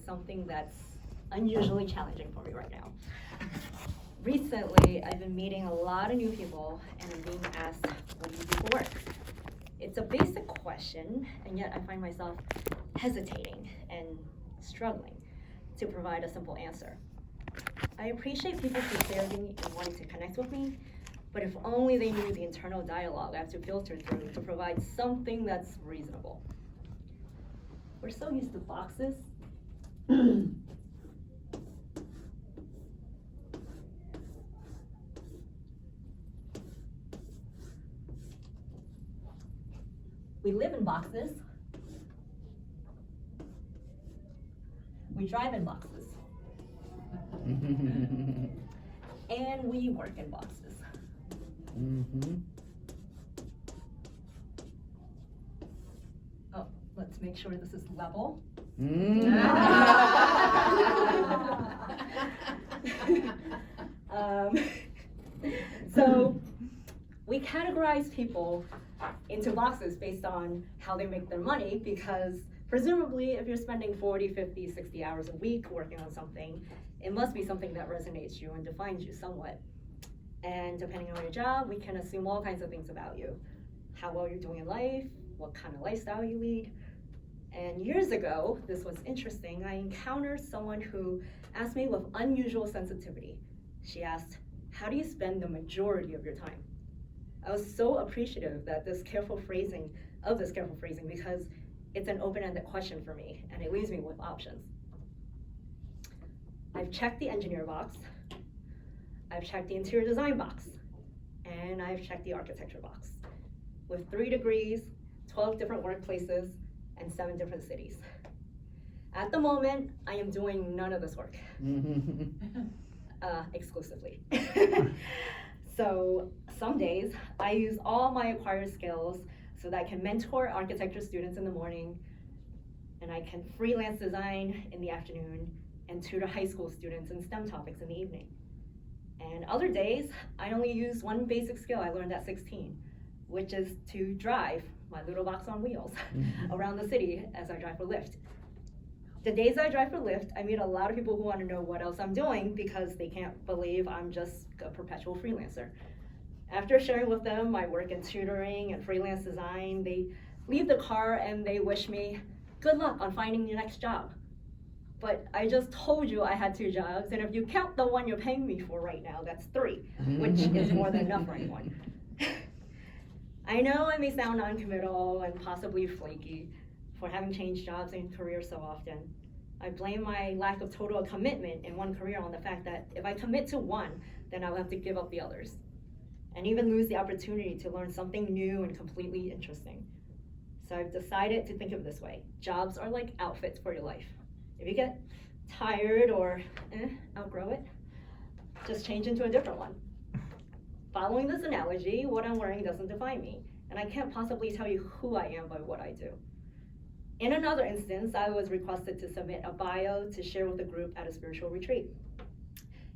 something that's unusually challenging for me right now. Recently, I've been meeting a lot of new people and I'm being asked, what do you do for work? It's a basic question, and yet I find myself hesitating and struggling to provide a simple answer. I appreciate people's sincerity and wanting to connect with me, but if only they knew the internal dialogue I have to filter through to provide something that's reasonable. We're so used to boxes. We live in boxes. We drive in boxes. And we work in boxes. Oh, let's make sure this is level. So we categorize people into boxes based on how they make their money, because presumably if you're spending 40, 50, 60 hours a week working on something, it must be something that resonates you and defines you somewhat. And depending on your job, we can assume all kinds of things about you. How well you're doing in life, what kind of lifestyle you lead. And years ago, this was interesting, I encountered someone who asked me with unusual sensitivity. She asked, how do you spend the majority of your time? I was so appreciative that this careful phrasing, because it's an open-ended question for me, and it leaves me with options. I've checked the engineer box, I've checked the interior design box, and I've checked the architecture box, with 3 degrees, 12 different workplaces, and 7 different cities. At the moment, I am doing none of this work, exclusively. So some days, I use all my acquired skills so that I can mentor architecture students in the morning, and I can freelance design in the afternoon, and tutor high school students in STEM topics in the evening. And other days, I only use one basic skill I learned at 16, which is to drive my little box on wheels around the city as I drive for Lyft. The days I drive for Lyft, I meet a lot of people who want to know what else I'm doing because they can't believe I'm just a perpetual freelancer. After sharing with them my work in tutoring and freelance design, they leave the car and they wish me good luck on finding your next job. But I just told you I had 2 jobs, and if you count the one you're paying me for right now, that's 3, which is more than enough for anyone. I know I may sound non-committal and possibly flaky for having changed jobs and careers so often. I blame my lack of total commitment in one career on the fact that if I commit to one, then I'll have to give up the others, and even lose the opportunity to learn something new and completely interesting. So I've decided to think of it this way. Jobs are like outfits for your life. If you get tired or outgrow it, just change into a different one. Following this analogy, what I'm wearing doesn't define me, and I can't possibly tell you who I am by what I do. In another instance, I was requested to submit a bio to share with the group at a spiritual retreat.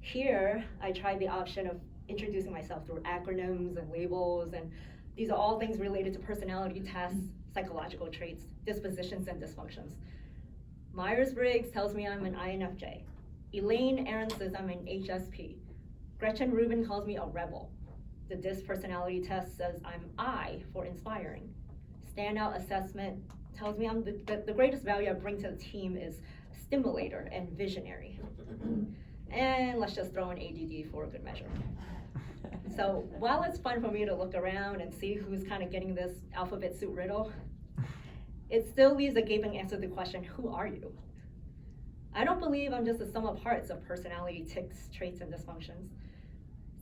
Here, I tried the option of introducing myself through acronyms and labels, and these are all things related to personality tests, psychological traits, dispositions, and dysfunctions. Myers-Briggs tells me I'm an INFJ. Elaine Aaron says I'm an HSP. Gretchen Rubin calls me a rebel. The DISC personality test says I'm I for inspiring. Standout assessment tells me I'm the greatest value I bring to the team is stimulator and visionary. And let's just throw in ADD for a good measure. So while it's fun for me to look around and see who's kind of getting this alphabet soup riddle, it still leaves a gaping answer to the question, who are you? I don't believe I'm just the sum of parts of personality tics, traits, and dysfunctions.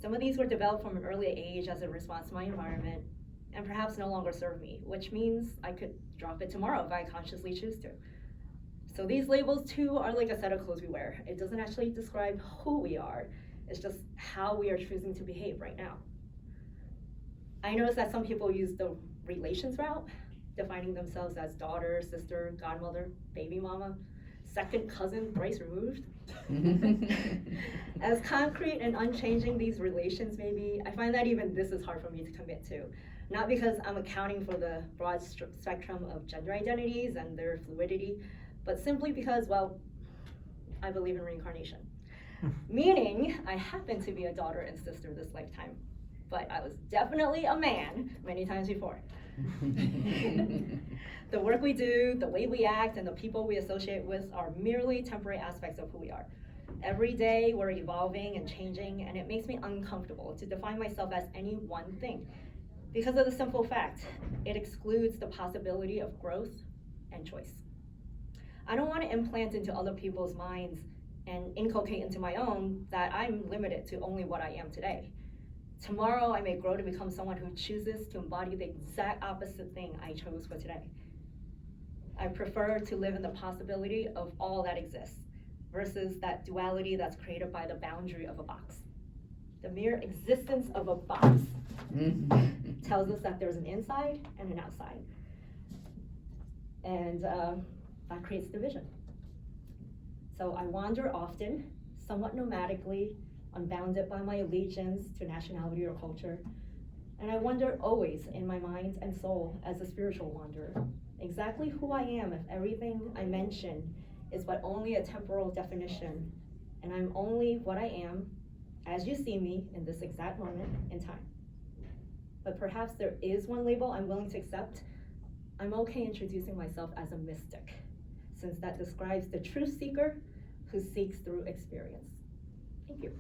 Some of these were developed from an early age as a response to my environment, and perhaps no longer serve me, which means I could drop it tomorrow if I consciously choose to. So these labels too are like a set of clothes we wear. It doesn't actually describe who we are, it's just how we are choosing to behave right now. I noticed that some people use the relations route, defining themselves as daughter, sister, godmother, baby mama, second cousin thrice removed. As concrete and unchanging these relations may be, I find that even this is hard for me to commit to. Not because I'm accounting for the broad spectrum of gender identities and their fluidity, but simply because, well, I believe in reincarnation. Meaning, I happen to be a daughter and sister this lifetime, but I was definitely a man many times before. The work we do, the way we act, and the people we associate with are merely temporary aspects of who we are. Every day, we're evolving and changing, and it makes me uncomfortable to define myself as any one thing, because of the simple fact, it excludes the possibility of growth and choice. I don't want to implant into other people's minds and inculcate into my own that I'm limited to only what I am today. Tomorrow, I may grow to become someone who chooses to embody the exact opposite thing I chose for today. I prefer to live in the possibility of all that exists versus that duality that's created by the boundary of a box. The mere existence of a box tells us that there's an inside and an outside. And that creates division. So I wander often, somewhat nomadically, unbounded by my allegiance to nationality or culture. And I wonder always in my mind and soul as a spiritual wanderer, exactly who I am if everything I mention is but only a temporal definition, and I'm only what I am as you see me in this exact moment in time. But perhaps there is one label I'm willing to accept. I'm okay introducing myself as a mystic, since that describes the truth seeker who seeks through experience. Thank you.